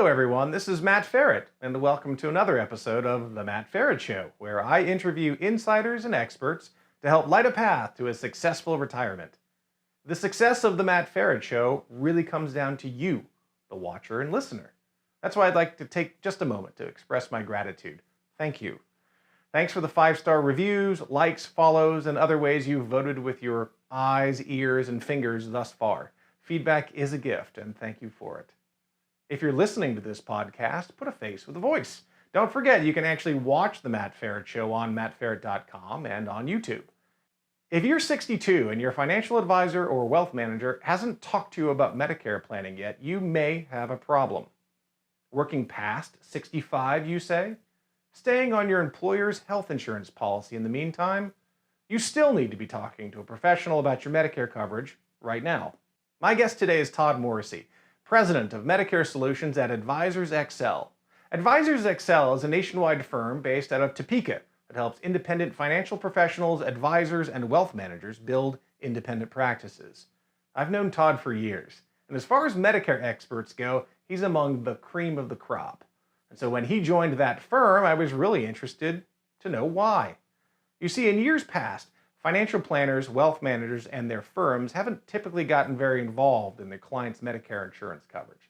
Hello, everyone. This is Matt Feret, and welcome to another episode of The Matt Feret Show, where I interview insiders and experts to help light a path to a successful retirement. The success of The Matt Feret Show really comes down to you, the watcher and listener. That's why I'd like to take just a moment to express my gratitude. Thank you. Thanks for the 5-star reviews, likes, follows, and other ways you've voted with your eyes, ears, and fingers thus far. Feedback is a gift, and thank you for it. If you're listening to this podcast, put a face with a voice. Don't forget, you can actually watch The Matt Feret Show on mattferet.com and on YouTube. If you're 62 and your financial advisor or wealth manager hasn't talked to you about Medicare planning yet, you may have a problem. Working past 65, you say? Staying on your employer's health insurance policy in the meantime? You still need to be talking to a professional about your Medicare coverage right now. My guest today is Todd Morrissey, President of Medicare Solutions at Advisors XL. Advisors XL is a nationwide firm based out of Topeka that helps independent financial professionals, advisors, and wealth managers build independent practices. I've known Todd for years, and as far as Medicare experts go, he's among the cream of the crop. And so when he joined that firm, I was really interested to know why. You see, in years past, financial planners, wealth managers, and their firms haven't typically gotten very involved in their clients' Medicare insurance coverage.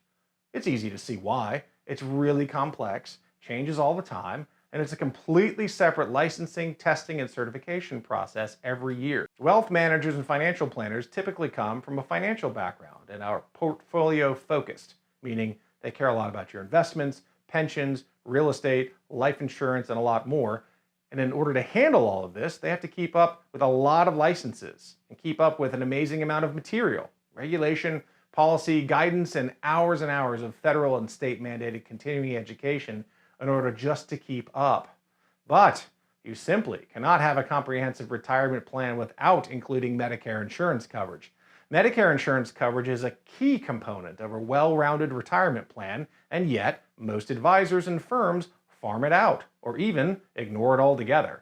It's easy to see why. It's really complex, changes all the time, and it's a completely separate licensing, testing, and certification process every year. Wealth managers and financial planners typically come from a financial background and are portfolio focused, meaning they care a lot about your investments, pensions, real estate, life insurance, and a lot more. And in order to handle all of this, they have to keep up with a lot of licenses and keep up with an amazing amount of material, regulation, policy, guidance, and hours of federal and state mandated continuing education in order just to keep up. But you simply cannot have a comprehensive retirement plan without including Medicare insurance coverage. Medicare insurance coverage is a key component of a well-rounded retirement plan, and yet most advisors and firms farm it out, or even ignore it altogether.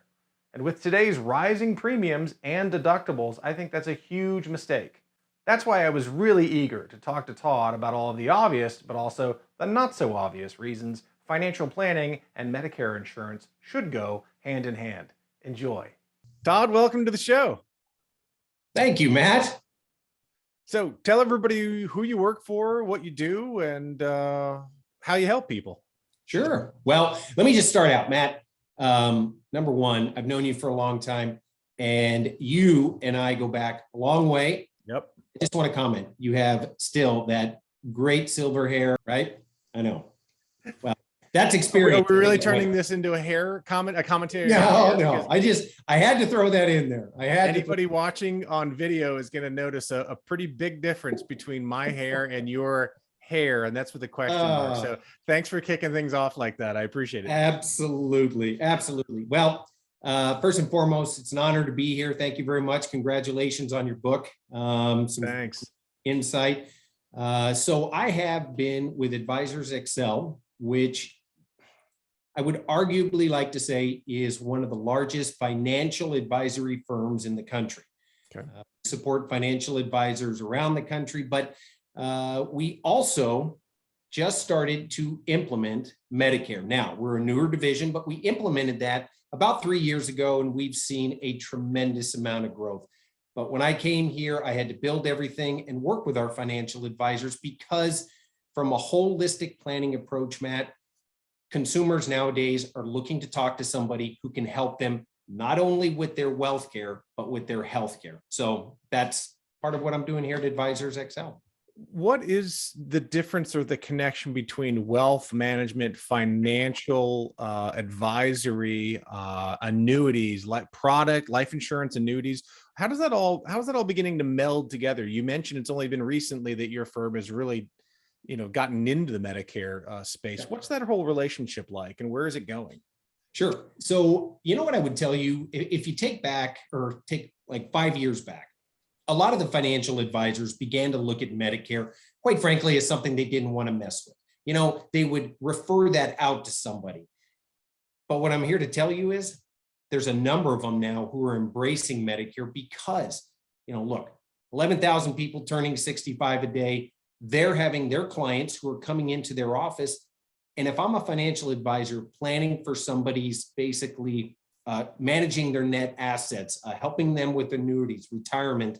And with today's rising premiums and deductibles, I think that's a huge mistake. That's why I was really eager to talk to Todd about all of the obvious, but also the not so obvious reasons financial planning and Medicare insurance should go hand in hand. Enjoy. Todd, welcome to the show. Thank you, Matt. So tell everybody who you work for, what you do, and how you help people. Sure. Well, let me just start out, Matt. Number one, I've known you for a long time, and you and I go back a long way. Yep. I just want to comment. You have still that great silver hair, right? I know. Well, that's experience. Are we really turning this into a commentary? No. I had to throw that in there. Anybody watching on video is going to notice a pretty big difference between my hair and your hair, and that's what the question mark. So thanks for kicking things off like that. I appreciate it. Absolutely. Well, first and foremost, it's an honor to be here. Thank you very much. Congratulations on your book. Thanks. Insight. So I have been with Advisors XL, which I would arguably like to say is one of the largest financial advisory firms in the country. Okay. Support financial advisors around the country, but we also just started to implement Medicare. Now, we're a newer division, but we implemented that about 3 years ago, and we've seen a tremendous amount of growth. But when I came here, I had to build everything and work with our financial advisors because from a holistic planning approach, Matt, consumers nowadays are looking to talk to somebody who can help them not only with their wealth care, but with their health care. So that's part of what I'm doing here at Advisors XL. What is the difference or the connection between wealth management, financial advisory, annuities, like product, life insurance, annuities? How is that all beginning to meld together? You mentioned it's only been recently that your firm has really, gotten into the Medicare space. What's that whole relationship like, and where is it going? Sure. So, what I would tell you, if you take like 5 years back, a lot of the financial advisors began to look at Medicare, quite frankly, as something they didn't want to mess with. They would refer that out to somebody. But what I'm here to tell you is there's a number of them now who are embracing Medicare because, look, 11,000 people turning 65 a day, they're having their clients who are coming into their office. And if I'm a financial advisor planning for somebody's basically managing their net assets, helping them with annuities, retirement,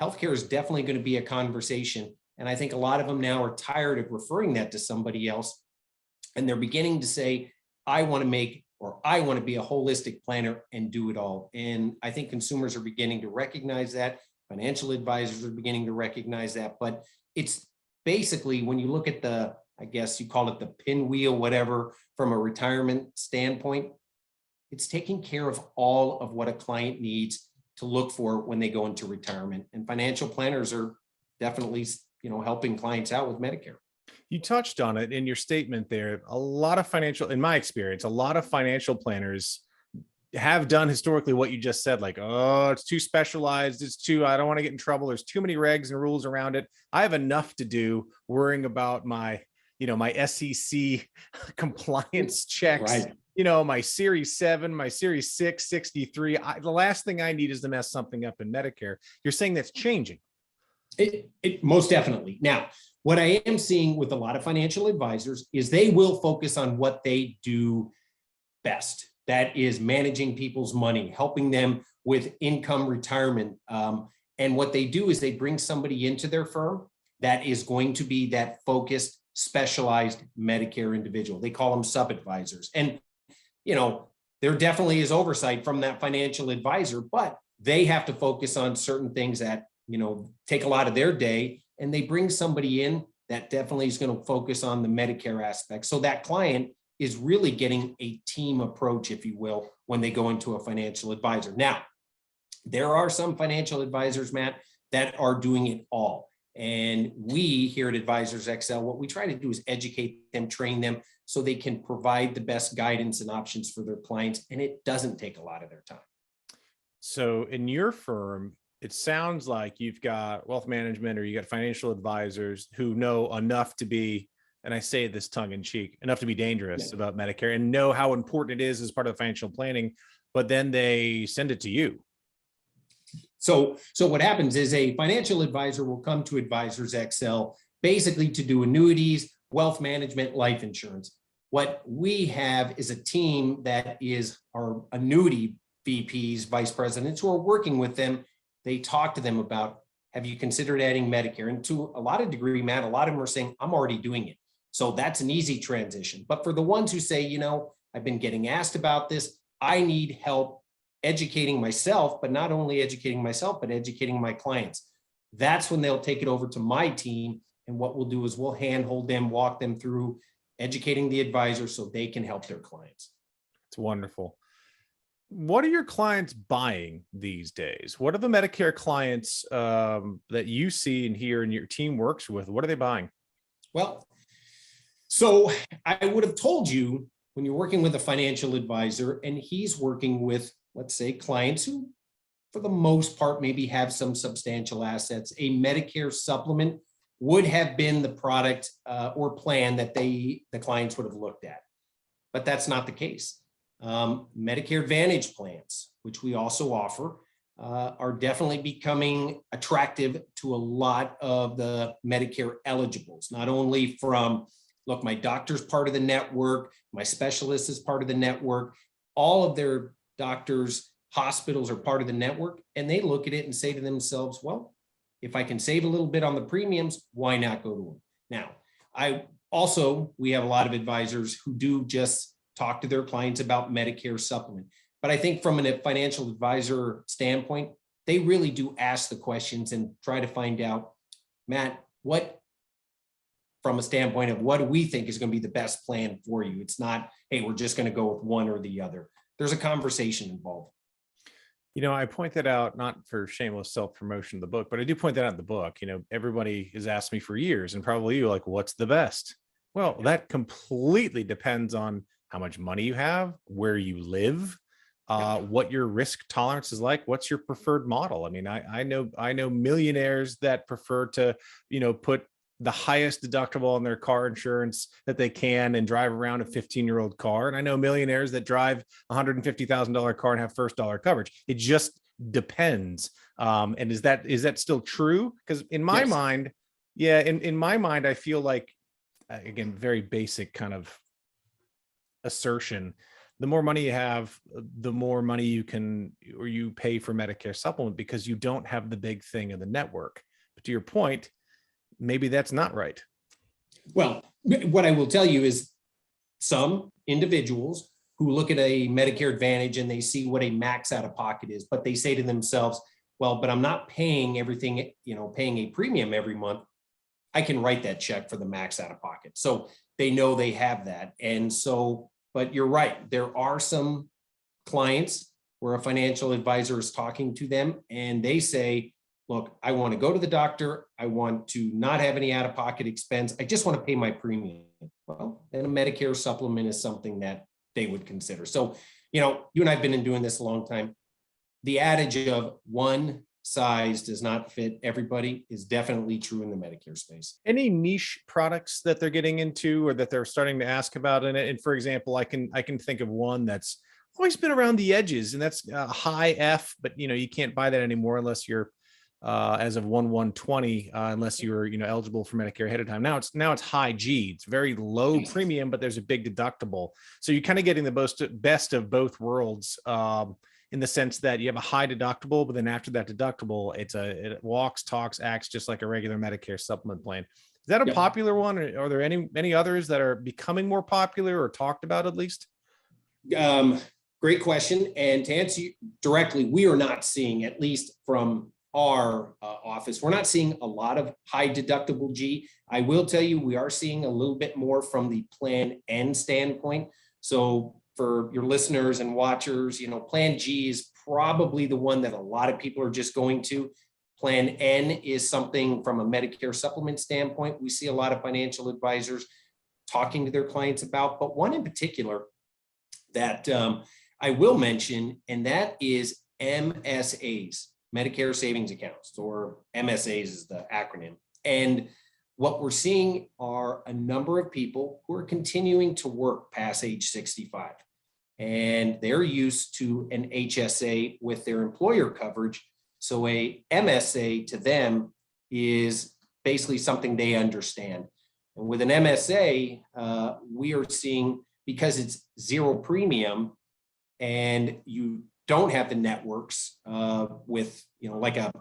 healthcare is definitely going to be a conversation. And I think a lot of them now are tired of referring that to somebody else. And they're beginning to say, I want to be a holistic planner and do it all. And I think consumers are beginning to recognize that. Financial advisors are beginning to recognize that. But it's basically, when you look at I guess you call it the pinwheel, whatever, from a retirement standpoint, it's taking care of all of what a client needs to look for when they go into retirement. And financial planners are definitely, helping clients out with Medicare. You touched on it in your statement there. In my experience, a lot of financial planners have done historically what you just said, like, oh, it's too specialized. I don't want to get in trouble. There's too many regs and rules around it. I have enough to do worrying about my SEC compliance checks, Right. My Series 7, my Series 6, 63. The last thing I need is to mess something up in Medicare. You're saying that's changing. It most definitely. Now, what I am seeing with a lot of financial advisors is they will focus on what they do best. That is managing people's money, helping them with income retirement. And what they do is they bring somebody into their firm that is going to be that focused, specialized Medicare individual. They call them sub-advisors. And, there definitely is oversight from that financial advisor, but they have to focus on certain things that, take a lot of their day. And they bring somebody in that definitely is going to focus on the Medicare aspect. So that client is really getting a team approach, if you will, when they go into a financial advisor. Now, there are some financial advisors, Matt, that are doing it all. And we here at Advisors XL, what we try to do is educate them, train them, so they can provide the best guidance and options for their clients. And it doesn't take a lot of their time. So in your firm, it sounds like you've got wealth management, or you got financial advisors who know enough to be, and I say this tongue in cheek, enough to be dangerous about Medicare and know how important it is as part of financial planning, but then they send it to you. So what happens is a financial advisor will come to Advisors XL basically to do annuities, wealth management, life insurance. What we have is a team that is our annuity VPs, vice presidents, who are working with them. They talk to them about, have you considered adding Medicare? And to a lot of degree, Matt, a lot of them are saying, I'm already doing it. So that's an easy transition. But for the ones who say, I've been getting asked about this, I need help educating myself, but not only educating myself, but educating my clients. That's when they'll take it over to my team. And what we'll do is we'll handhold them, walk them through educating the advisor so they can help their clients. It's wonderful. What are your clients buying these days? What are the Medicare clients that you see and hear and your team works with? What are they buying? Well, so I would have told you when you're working with a financial advisor and he's working with, let's say, clients who, for the most part, maybe have some substantial assets, a Medicare supplement would have been the product or plan that the clients would have looked at. But that's not the case. Medicare Advantage plans, which we also offer, are definitely becoming attractive to a lot of the Medicare eligibles, not only from, look, my doctor's part of the network, my specialist is part of the network, all of their doctors, hospitals are part of the network, and they look at it and say to themselves, well, if I can save a little bit on the premiums, why not go to them? Now, we have a lot of advisors who do just talk to their clients about MedicareSupplement. But I think from a financial advisor standpoint, they really do ask the questions and try to find out, Matt, from a standpoint of what do we think is going to be the best plan for you? It's not, hey, we're just going to go with one or the other. There's a conversation involved. I point that out, not for shameless self-promotion of the book, but I do point that out in the book. Everybody has asked me for years, and probably you, like, what's the best? Well, that completely depends on how much money you have, where you live, what your risk tolerance is like, what's your preferred model. I mean, I know millionaires that prefer to, put the highest deductible on their car insurance that they can and drive around a 15-year-old car. And I know millionaires that drive $150,000 car and have first dollar coverage. It just depends. And is that still true? Because in my mind, Yeah, in my mind, I feel like, again, very basic kind of assertion. The more money you have, the more money you can or you pay for Medicare supplement because you don't have the big thing in the network. But to your point, maybe that's not right. Well, what I will tell you is some individuals who look at a Medicare Advantage and they see what a max out of pocket is, but they say to themselves, well, but I'm not paying everything, paying a premium every month. I can write that check for the max out of pocket. So they know they have that. And so, but you're right. There are some clients where a financial advisor is talking to them and they say, look, I want to go to the doctor. I want to not have any out of pocket expense. I just want to pay my premium. Well, then a Medicare supplement is something that they would consider. So, you and I've been doing this a long time. The adage of one size does not fit everybody is definitely true in the Medicare space. Any niche products that they're getting into or that they're starting to ask about in it? And for example, I can think of one that's always been around the edges, and that's high F, but you can't buy that anymore unless you're as of 1/1/20, unless you were eligible for Medicare ahead of time. Now it's high G. It's very low premium, but there's a big deductible. So you're kind of getting the best of both worlds, in the sense that you have a high deductible, but then after that deductible, it walks, talks, acts just like a regular Medicare supplement plan. Is that a popular one, or are there any others that are becoming more popular or talked about at least? Great question. And to answer you directly, we are not seeing, at least from our office, we're not seeing a lot of high deductible G. I will tell you, we are seeing a little bit more from the PlanN standpoint. So for your listeners and watchers, PlanG is probably the one that a lot of people are just going to. PlanN is something from a Medicare supplement standpoint. We see a lot of financial advisors talking to their clients about, but one in particular that I will mention, and that is MSAs, Medicare Savings Accounts, or MSAs is the acronym. And what we're seeing are a number of people who are continuing to work past age 65. And they're used to an HSA with their employer coverage. So a MSA to them is basically something they understand. And with an MSA, we are seeing, because it's zero premium and you don't have the networks with, like a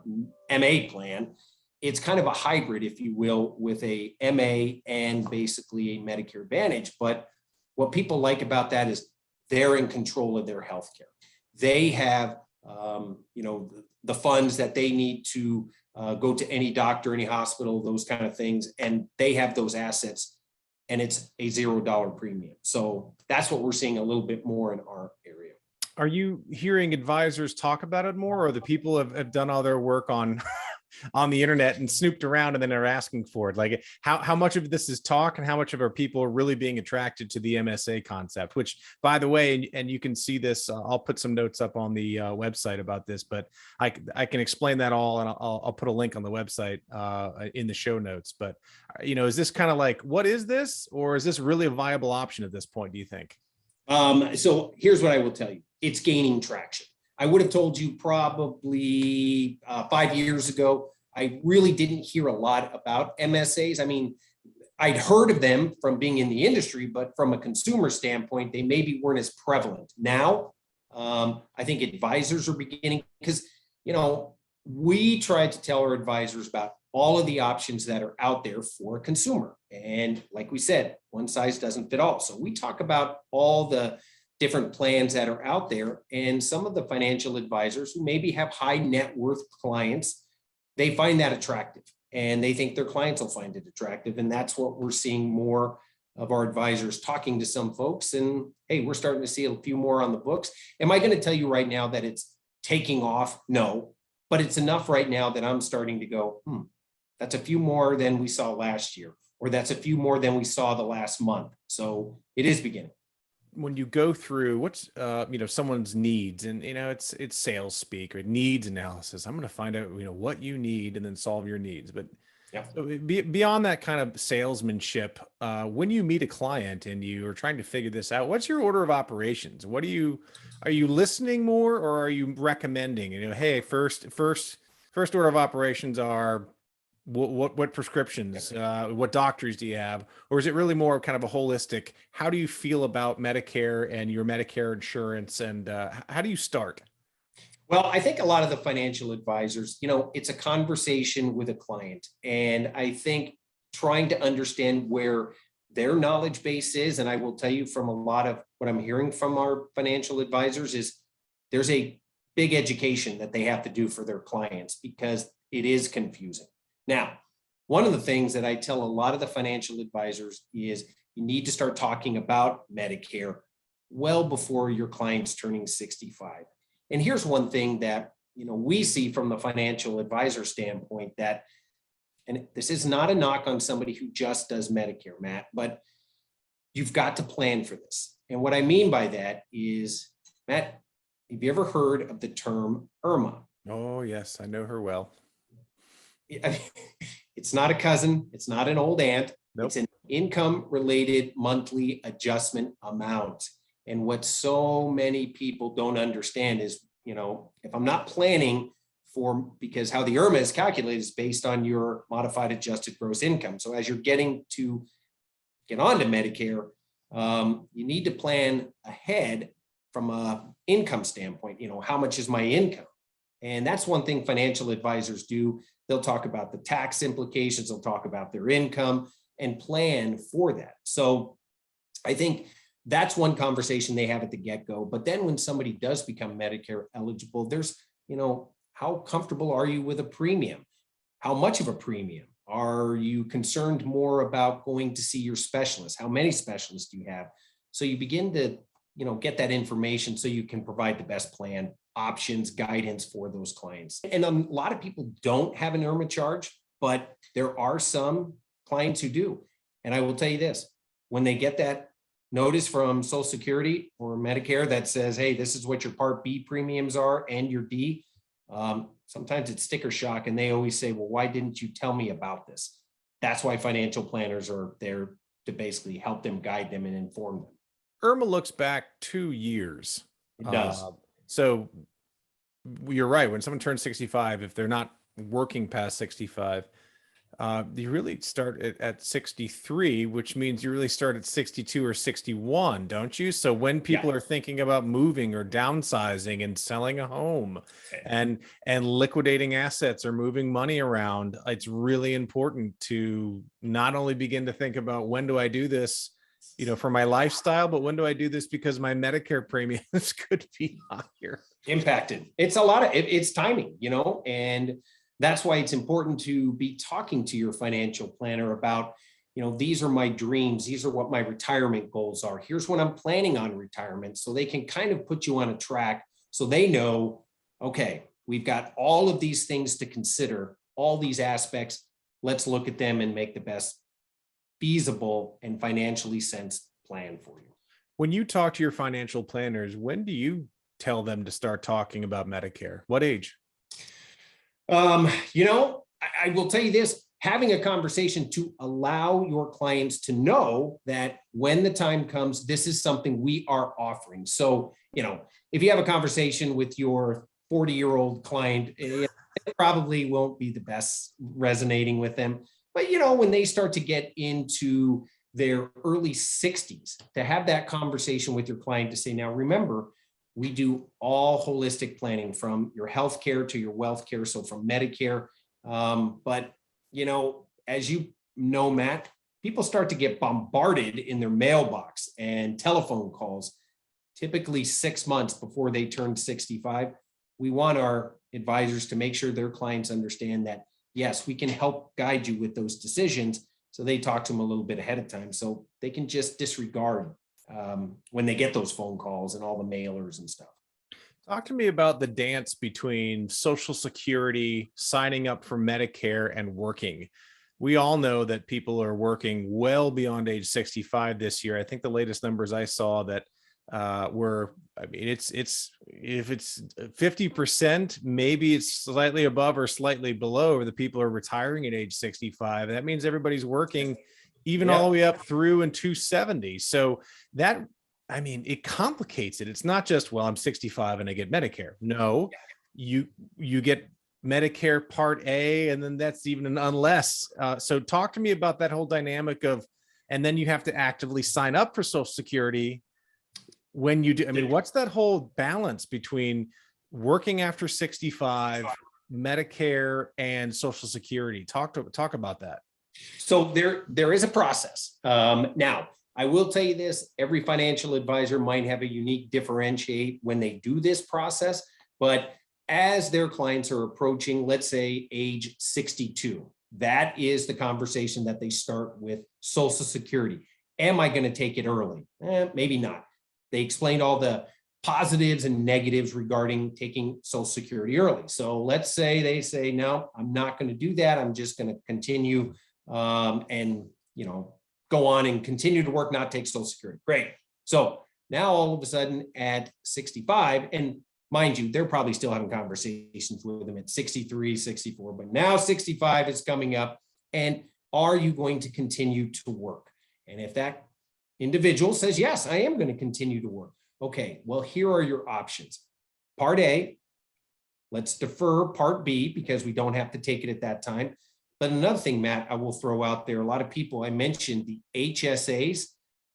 MA plan, it's kind of a hybrid, if you will, with a MA and basically a Medicare Advantage. But what people like about that is they're in control of their healthcare. They have, the funds that they need to go to any doctor, any hospital, those kind of things, and they have those assets, and it's a $0 premium. So that's what we're seeing a little bit more in our area. Are you hearing advisors talk about it more, or the people have done all their work on the internet and snooped around and then are asking for it? Like how much of this is talk and how much of our people are really being attracted to the MSA concept, which, by the way, and you can see this, I'll put some notes up on the website about this, but I can explain that all, and I'll put a link on the website in the show notes. But, is this kind of like, what is this, or is this really a viable option at this point, do you think? So here's what I will tell you. It's gaining traction. I would have told you probably 5 years ago, I really didn't hear a lot about MSAs. I mean, I'd heard of them from being in the industry, but from a consumer standpoint, they maybe weren't as prevalent. Now, I think advisors are beginning, because, we try to tell our advisors about all of the options that are out there for a consumer. And like we said, one size doesn't fit all. So we talk about all the different plans that are out there, and some of the financial advisors who maybe have high net worth clients, they find that attractive and they think their clients will find it attractive. And that's what we're seeing more of our advisors talking to some folks. And hey, we're starting to see a few more on the books. Am I going to tell you right now that it's taking off? No, but it's enough right now that I'm starting to go, that's a few more than we saw last year, or that's a few more than we saw the last month. So it is beginning. When you go through what's someone's needs, and it's sales speak or needs analysis, I'm going to find out what you need and then solve your needs. But so beyond that kind of salesmanship, when you meet a client and you are trying to figure this out, what's your order of operations? Are you listening more, or are you recommending? Hey, first order of operations are What prescriptions, what doctors do you have? Or is it really more kind of a holistic, how do you feel about Medicare and your Medicare insurance? And how do you start? Well, I think a lot of the financial advisors, it's a conversation with a client. And I think trying to understand where their knowledge base is, and I will tell you from a lot of what I'm hearing from our financial advisors is there's a big education that they have to do for their clients because it is confusing. Now, one of the things that I tell a lot of the financial advisors is you need to start talking about Medicare well before your client's turning 65. And here's one thing that we see from the financial advisor standpoint that, and this is not a knock on somebody who just does Medicare, Matt, but you've got to plan for this. And what I mean by that is, Matt, have you ever heard of the term IRMAA? Oh, yes, I know her well. It's not a cousin. It's not an old aunt. Nope. It's an income-related monthly adjustment amount. And what so many people don't understand is, if I'm not planning because how the IRMAA is calculated is based on your modified adjusted gross income. So as you're getting to get onto Medicare, you need to plan ahead from a income standpoint. How much is my income? And that's one thing financial advisors do. They'll talk about the tax implications. They'll talk about their income and plan for that. So I think that's one conversation they have at the get-go. But then when somebody does become Medicare eligible, there's, how comfortable are you with a premium? How much of a premium? Are you concerned more about going to see your specialist? How many specialists do you have? So you begin to, get that information so you can provide the best plan, options, guidance for those clients. And a lot of people don't have an IRMAA charge, but there are some clients who do. And I will tell you this, when they get that notice from Social Security or Medicare that says, hey, this is what your Part B premiums are and your D, sometimes it's sticker shock. And they always say, well, why didn't you tell me about this? That's why financial planners are there to basically help them, guide them, and inform them. IRMAA looks back 2 years. It does. So you're right. When someone turns 65, if they're not working past 65, you really start at 63, which means you really start at 62 or 61, don't you? So when people are thinking about moving or downsizing and selling a home and liquidating assets or moving money around, it's really important to not only begin to think about when do I do this, for my lifestyle, but when do I do this because my Medicare premiums could be higher. Impacted. It's a lot of it's timing, and that's why it's important to be talking to your financial planner about, these are my dreams. These are what my retirement goals are. Here's when I'm planning on retirement. So they can kind of put you on a track so they know, okay, we've got all of these things to consider, all these aspects. Let's look at them and make the best feasible and financially sensed plan for you. When you talk to your financial planners, when do you tell them to start talking about Medicare? What age? I will tell you this, having a conversation to allow your clients to know that when the time comes, this is something we are offering. So, if you have a conversation with your 40-year-old client, it probably won't be the best resonating with them. But, when they start to get into their early 60s, to have that conversation with your client to say, now, remember, we do all holistic planning from your healthcare to your wealth care. So from Medicare. But, as you know, Matt, people start to get bombarded in their mailbox and telephone calls, typically 6 months before they turn 65. We want our advisors to make sure their clients understand that, yes, we can help guide you with those decisions. So they talk to them a little bit ahead of time so they can just disregard when they get those phone calls and all the mailers and stuff. Talk to me about the dance between Social Security, signing up for Medicare, and working. We all know that people are working well beyond age 65 this year. I think the latest numbers I saw that it's if it's 50%, maybe it's slightly above or slightly below the people who are retiring at age 65. That means everybody's working even all the way up through into 70. So that, it complicates it. It's not just, well, I'm 65 and I get Medicare. No, you get Medicare Part A, and then that's even an unless. So talk to me about that whole dynamic of, and then you have to actively sign up for Social Security when you do. I mean, what's that whole balance between working after 65, Medicare, and Social Security? Talk about that. So there is a process. Now, I will tell you this, every financial advisor might have a unique differentiate when they do this process, but as their clients are approaching, let's say age 62, that is the conversation that they start with Social Security. Am I going to take it early? Maybe not. They explained all the positives and negatives regarding taking Social Security early. So let's say they say, no, I'm not going to do that. I'm just going to continue and, go on and continue to work, not take Social Security. Great. So now all of a sudden at 65, and mind you, they're probably still having conversations with them at 63, 64, but now 65 is coming up. And are you going to continue to work? And if that individual says, yes, I am going to continue to work. Okay, well, here are your options. Part A, let's defer Part B because we don't have to take it at that time. But another thing, Matt, I will throw out there, a lot of people, I mentioned the HSAs.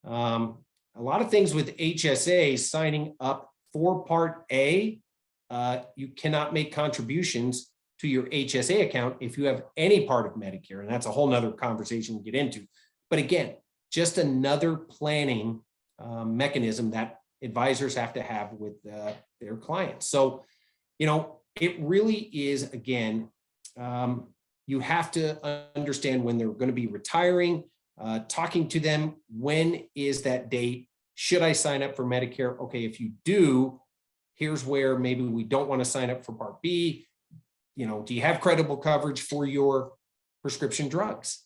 A lot of things with HSAs signing up for Part A, you cannot make contributions to your HSA account if you have any part of Medicare. And that's a whole nother conversation we get into. But again, just another planning mechanism that advisors have to have with their clients. So, it really is, again, you have to understand when they're going to be retiring, talking to them, when is that date? Should I sign up for Medicare? Okay, if you do, here's where maybe we don't want to sign up for Part B. Do you have credible coverage for your prescription drugs?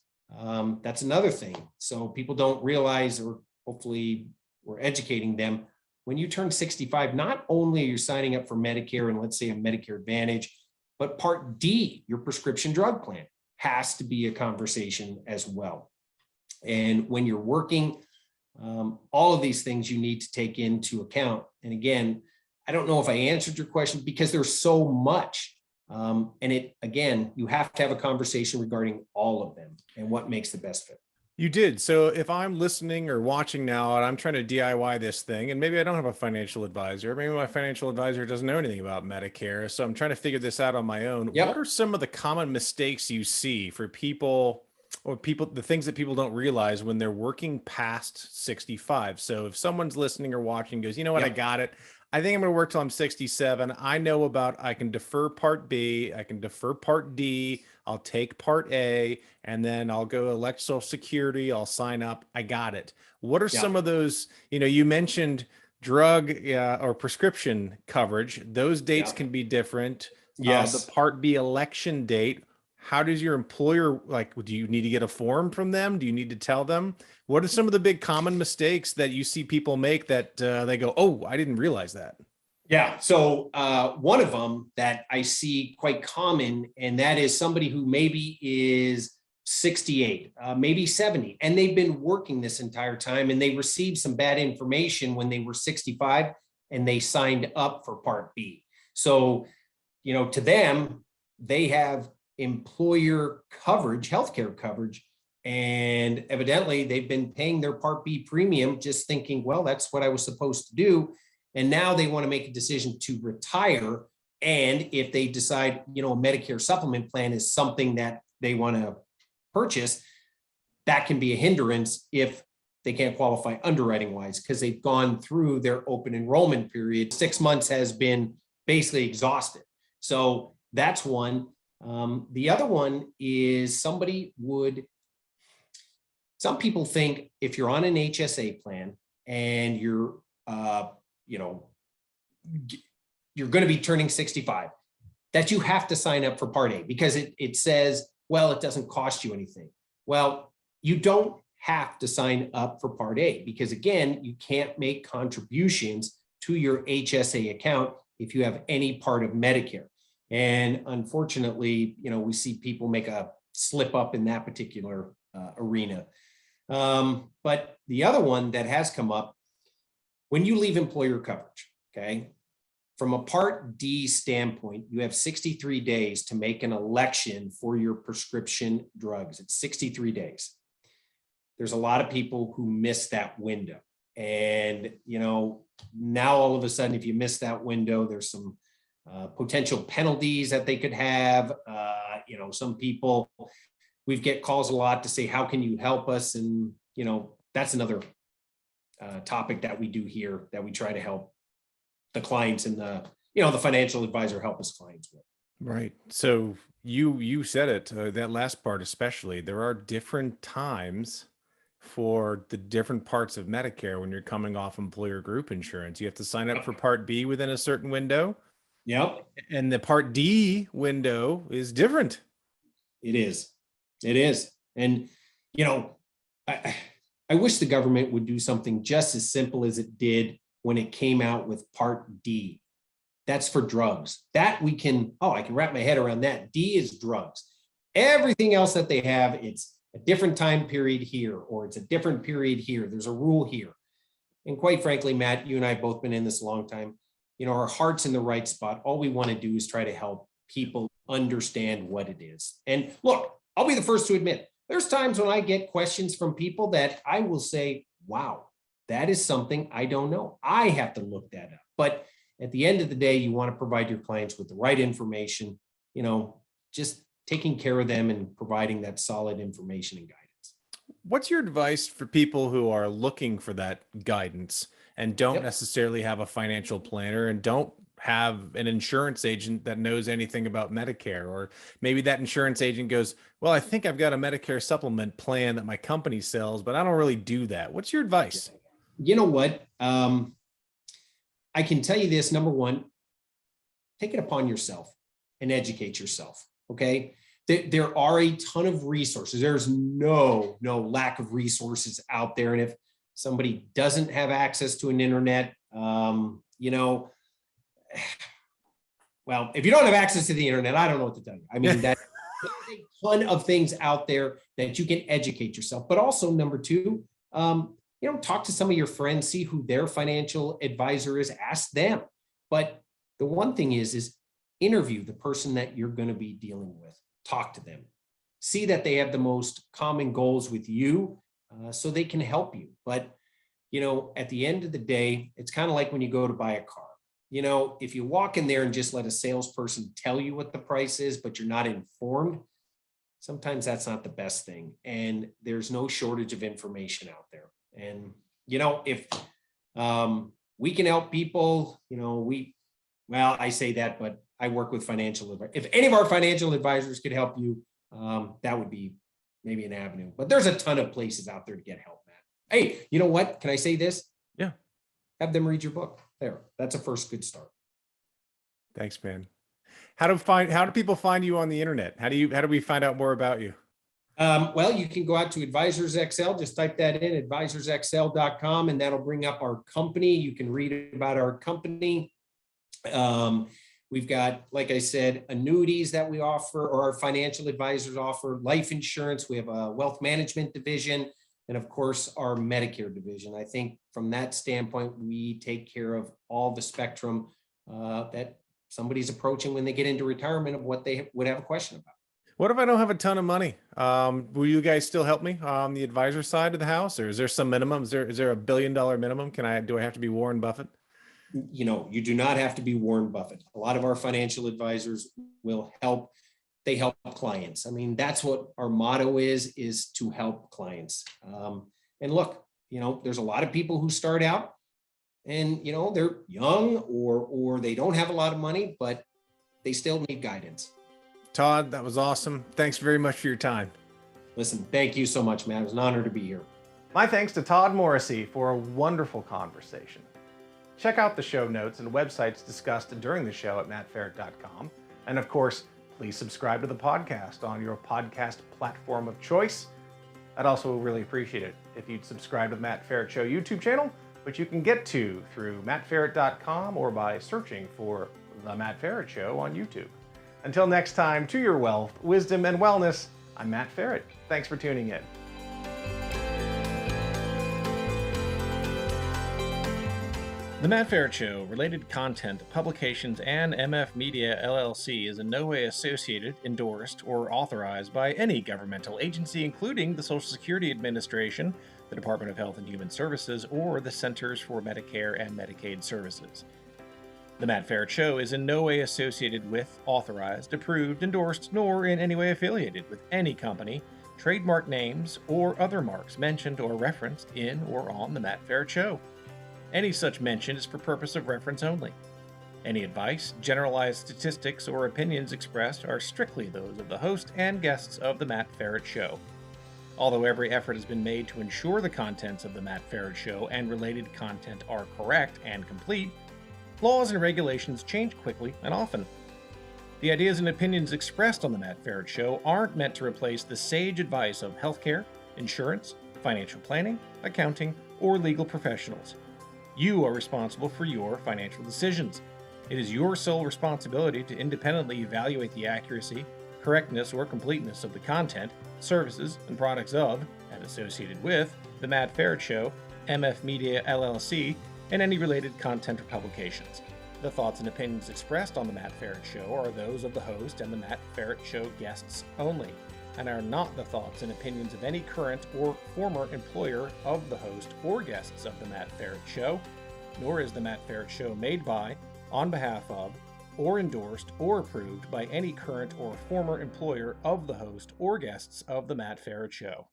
That's another thing. So people don't realize, or hopefully we're educating them, when you turn 65, not only are you signing up for Medicare and let's say a Medicare Advantage, but Part D, your prescription drug plan, has to be a conversation as well. And when you're working, all of these things you need to take into account. And again, I don't know if I answered your question because there's so much. And again, you have to have a conversation regarding all of them and what makes the best fit. You did. So if I'm listening or watching now and I'm trying to DIY this thing, and maybe I don't have a financial advisor, maybe my financial advisor doesn't know anything about Medicare, so I'm trying to figure this out on my own. Yep. What are some of the common mistakes you see for people, the things that people don't realize when they're working past 65? So if someone's listening or watching goes, you know what, Yep. I got it. I think I'm going to work till I'm 67. I know I can defer Part B, I can defer Part D, I'll take Part A, and then I'll go elect Social Security, I'll sign up. I got it. What are some of those, you mentioned drug or prescription coverage. Those dates can be different. Yes. The Part B election date. How does your employer, do you need to get a form from them? Do you need to tell them? What are some of the big common mistakes that you see people make that they go, oh, I didn't realize that? Yeah. So one of them that I see quite common, and that is somebody who maybe is 68, maybe 70, and they've been working this entire time and they received some bad information when they were 65 and they signed up for Part B. So, to them, they have employer coverage, healthcare coverage, and evidently they've been paying their Part B premium, just thinking, well, that's what I was supposed to do. And now they want to make a decision to retire. And if they decide, a Medicare supplement plan is something that they want to purchase, that can be a hindrance if they can't qualify underwriting wise, because they've gone through their open enrollment period. 6 months has been basically exhausted. So that's one. The other one is some people think if you're on an HSA plan and you're going to be turning 65, that you have to sign up for Part A because it says, well, it doesn't cost you anything. Well, you don't have to sign up for Part A because, again, you can't make contributions to your HSA account if you have any part of Medicare. And unfortunately, we see people make a slip up in that particular arena. But the other one that has come up, when you leave employer coverage, okay, from a Part D standpoint, you have 63 days to make an election for your prescription drugs. It's 63 days. There's a lot of people who miss that window. And, now all of a sudden, if you miss that window, there's some potential penalties that they could have. Some people, we get calls a lot to say, how can you help us? And, that's another topic that we do here, that we try to help the clients and the financial advisor help us clients with. Right. So you said it, that last part especially, there are different times for the different parts of Medicare when you're coming off employer group insurance. You have to sign up for Part B within a certain window. Yep. And the Part D window is different. It is. And, I wish the government would do something just as simple as it did when it came out with Part D. That's for drugs. That I can wrap my head around that. D is drugs. Everything else that they have, it's a different time period here, or it's a different period here. There's a rule here. And quite frankly, Matt, you and I have both been in this a long time. Our heart's in the right spot. All we want to do is try to help people understand what it is. And look, I'll be the first to admit, there's times when I get questions from people that I will say, wow, that is something I don't know. I have to look that up. But at the end of the day, you want to provide your clients with the right information, just taking care of them and providing that solid information and guidance. What's your advice for people who are looking for that guidance and don't necessarily have a financial planner and don't have an insurance agent that knows anything about Medicare? Or maybe that insurance agent goes, well, I think I've got a Medicare supplement plan that my company sells, but I don't really do that. What's your advice? You know what? I can tell you this. Number one, take it upon yourself and educate yourself. Okay. There are a ton of resources. There's no lack of resources out there. And if somebody doesn't have access to an internet, well, if you don't have access to the internet, I don't know what to tell you. I mean, there's a ton of things out there that you can educate yourself. But also, number two, talk to some of your friends, see who their financial advisor is, ask them. But the one thing is interview the person that you're going to be dealing with. Talk to them. See that they have the most common goals with you, so they can help you. But, at the end of the day, it's kind of like when you go to buy a car. If you walk in there and just let a salesperson tell you what the price is, but you're not informed, sometimes that's not the best thing. And there's no shortage of information out there. And, if we can help people, I say that, but I work with financial advisors. If any of our financial advisors could help you, that would be maybe an avenue. But there's a ton of places out there to get help, Matt. Hey, you know what? Can I say this? Yeah. Have them read your book. There. That's a first good start. Thanks, man. How do people find you on the internet? How do we find out more about you? Well, you can go out to Advisors XL, just type that in, advisorsxl.com, and that'll bring up our company. You can read about our company. We've got, like I said, annuities that we offer, or our financial advisors offer, life insurance. We have a wealth management division, and of course, our Medicare division. I think from that standpoint, we take care of all the spectrum that somebody's approaching when they get into retirement of what they would have a question about. What if I don't have a ton of money? Will you guys still help me on the advisor side of the house, or is there some minimum? Is there $1 billion minimum? Do I have to be Warren Buffett? You do not have to be Warren Buffett. A lot of our financial advisors will help. They help clients. I mean, that's what our motto is to help clients. And look, there's a lot of people who start out and, they're young or they don't have a lot of money, but they still need guidance. Todd, that was awesome. Thanks very much for your time. Listen, thank you so much, man. It was an honor to be here. My thanks to Todd Morrissey for a wonderful conversation. Check out the show notes and websites discussed during the show at mattferet.com. And of course, please subscribe to the podcast on your podcast platform of choice. I'd also really appreciate it if you'd subscribe to the Matt Feret Show YouTube channel, which you can get to through mattferet.com or by searching for The Matt Feret Show on YouTube. Until next time, to your wealth, wisdom, and wellness, I'm Matt Feret. Thanks for tuning in. The Matt Feret Show, related content, publications, and MF Media LLC is in no way associated, endorsed, or authorized by any governmental agency, including the Social Security Administration, the Department of Health and Human Services, or the Centers for Medicare and Medicaid Services. The Matt Feret Show is in no way associated with, authorized, approved, endorsed, nor in any way affiliated with any company, trademark names, or other marks mentioned or referenced in or on The Matt Feret Show. Any such mention is for purpose of reference only. Any advice, generalized statistics, or opinions expressed are strictly those of the host and guests of The Matt Feret Show. Although every effort has been made to ensure the contents of The Matt Feret Show and related content are correct and complete, laws and regulations change quickly and often. The ideas and opinions expressed on The Matt Feret Show aren't meant to replace the sage advice of healthcare, insurance, financial planning, accounting, or legal professionals. You are responsible for your financial decisions. It is your sole responsibility to independently evaluate the accuracy, correctness, or completeness of the content, services, and products of, and associated with, The Matt Feret Show, MF Media LLC, and any related content or publications. The thoughts and opinions expressed on The Matt Feret Show are those of the host and The Matt Feret Show guests only, and are not the thoughts and opinions of any current or former employer of the host or guests of The Matt Feret Show, nor is The Matt Feret Show made by, on behalf of, or endorsed or approved by any current or former employer of the host or guests of The Matt Feret Show.